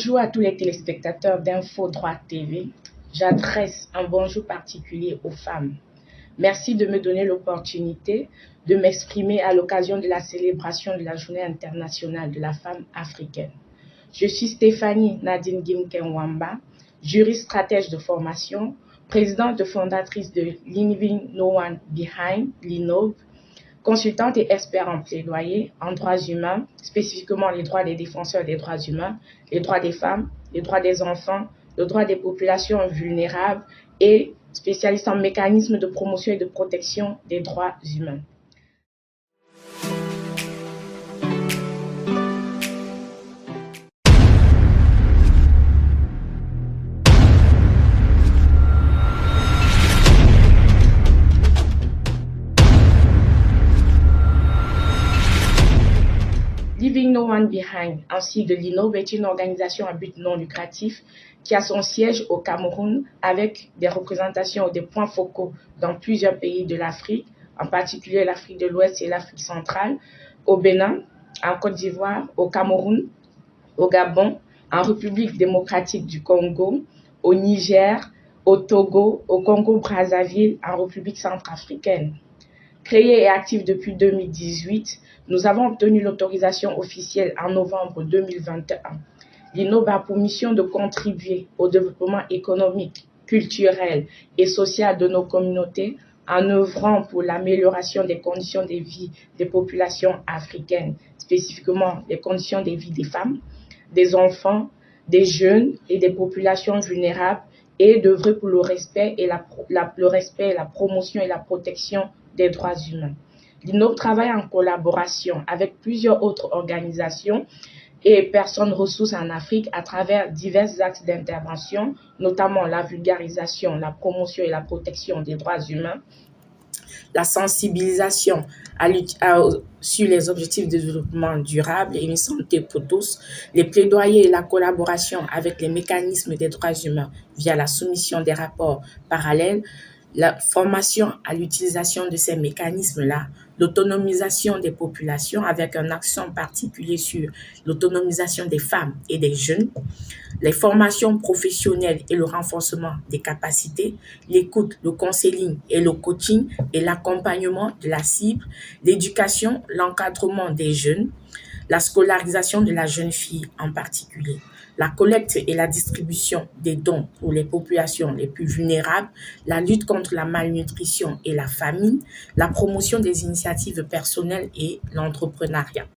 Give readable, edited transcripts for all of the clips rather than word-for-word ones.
Bonjour à tous les téléspectateurs d'Info Droit TV. J'adresse un bonjour particulier aux femmes. Merci de me donner l'opportunité de m'exprimer à l'occasion de la célébration de la Journée internationale de la femme africaine. Je suis Stéphanie Nadine Gimkenwamba, juriste stratège de formation, présidente et fondatrice de Leaving No One Behind, l'INOB, consultante et expert en plaidoyer en droits humains, spécifiquement les droits des défenseurs des droits humains, les droits des femmes, les droits des enfants, le droit des populations vulnérables et spécialiste en mécanismes de promotion et de protection des droits humains. Leaving No One Behind, ainsi que l'INOB, est une organisation à but non lucratif qui a son siège au Cameroun avec des représentations ou des points focaux dans plusieurs pays de l'Afrique, en particulier l'Afrique de l'Ouest et l'Afrique centrale, au Bénin, en Côte d'Ivoire, au Cameroun, au Gabon, en République démocratique du Congo, au Niger, au Togo, au Congo-Brazzaville, en République centrafricaine. Créée et active depuis 2018, nous avons obtenu l'autorisation officielle en novembre 2021. L'INOB a pour mission de contribuer au développement économique, culturel et social de nos communautés en œuvrant pour l'amélioration des conditions de vie des populations africaines, spécifiquement les conditions de vie des femmes, des enfants, des jeunes et des populations vulnérables, et d'œuvrer pour le respect et la promotion et la protection des droits humains. L'INOB travaille en collaboration avec plusieurs autres organisations et personnes ressources en Afrique à travers divers axes d'intervention, notamment la vulgarisation, la promotion et la protection des droits humains, la sensibilisation sur les objectifs de développement durable et une santé pour tous, les plaidoyers et la collaboration avec les mécanismes des droits humains via la soumission des rapports parallèles, la formation à l'utilisation de ces mécanismes-là, l'autonomisation des populations avec un accent particulier sur l'autonomisation des femmes et des jeunes, les formations professionnelles et le renforcement des capacités, l'écoute, le counseling et le coaching et l'accompagnement de la cible, l'éducation, l'encadrement des jeunes, la scolarisation de la jeune fille en particulier, la collecte et la distribution des dons pour les populations les plus vulnérables, la lutte contre la malnutrition et la famine, la promotion des initiatives personnelles et l'entrepreneuriat.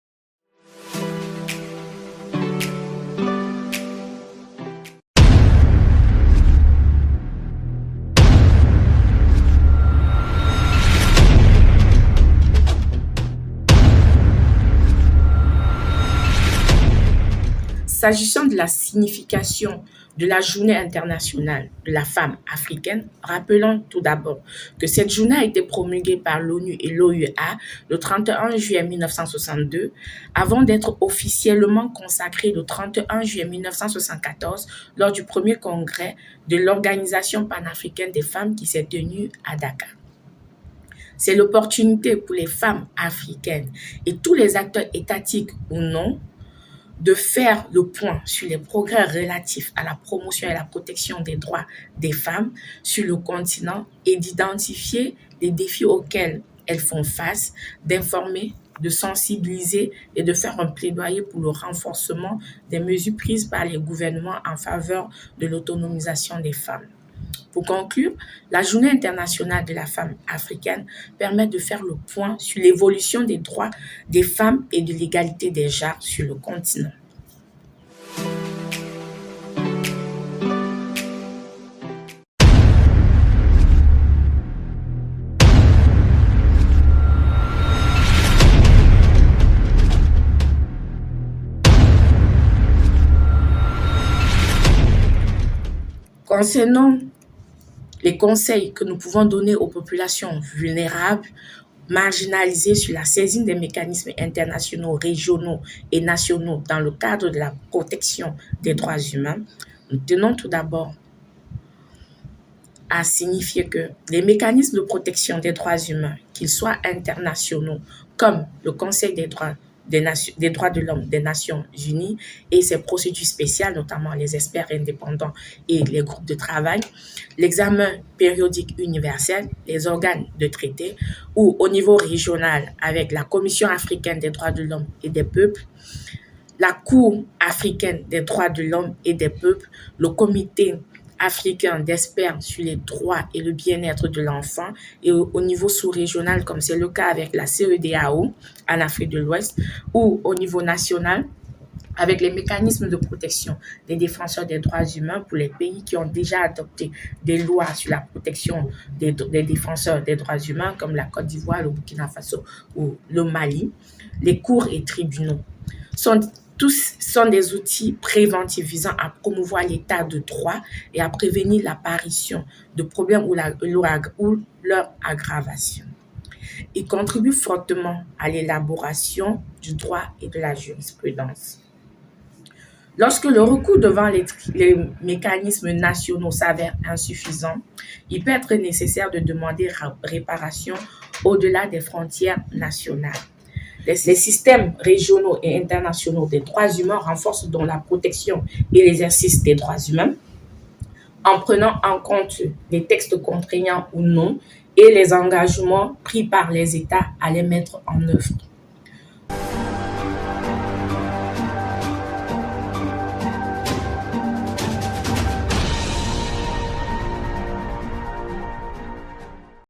S'agissant de la signification de la Journée internationale de la femme africaine, rappelons tout d'abord que cette journée a été promulguée par l'ONU et l'OUA le 31 juillet 1962, avant d'être officiellement consacrée le 31 juillet 1974 lors du premier congrès de l'Organisation panafricaine des femmes qui s'est tenu à Dakar. C'est l'opportunité pour les femmes africaines et tous les acteurs étatiques ou non de faire le point sur les progrès relatifs à la promotion et la protection des droits des femmes sur le continent et d'identifier les défis auxquels elles font face, d'informer, de sensibiliser et de faire un plaidoyer pour le renforcement des mesures prises par les gouvernements en faveur de l'autonomisation des femmes. Pour conclure, la Journée internationale de la femme africaine permet de faire le point sur l'évolution des droits des femmes et de l'égalité des genres sur le continent. Concernant les conseils que nous pouvons donner aux populations vulnérables, marginalisées sur la saisine des mécanismes internationaux, régionaux et nationaux dans le cadre de la protection des droits humains, nous tenons tout d'abord à signifier que les mécanismes de protection des droits humains, qu'ils soient internationaux comme le Conseil des droits des droits de l'homme des Nations Unies et ses procédures spéciales, notamment les experts indépendants et les groupes de travail, l'examen périodique universel, les organes de traité, ou au niveau régional avec la Commission africaine des droits de l'homme et des peuples, la Cour africaine des droits de l'homme et des peuples, le Comité africain d'experts sur les droits et le bien-être de l'enfant, et au niveau sous-régional, comme c'est le cas avec la CEDEAO en Afrique de l'Ouest, ou au niveau national, avec les mécanismes de protection des défenseurs des droits humains pour les pays qui ont déjà adopté des lois sur la protection des défenseurs des droits humains, comme la Côte d'Ivoire, le Burkina Faso ou le Mali. Les cours et tribunaux tous sont des outils préventifs visant à promouvoir l'état de droit et à prévenir l'apparition de problèmes ou leur aggravation. Ils contribuent fortement à l'élaboration du droit et de la jurisprudence. Lorsque le recours devant les mécanismes nationaux s'avère insuffisant, il peut être nécessaire de demander réparation au-delà des frontières nationales. Les systèmes régionaux et internationaux des droits humains renforcent donc la protection et l'exercice des droits humains en prenant en compte les textes contraignants ou non et les engagements pris par les États à les mettre en œuvre.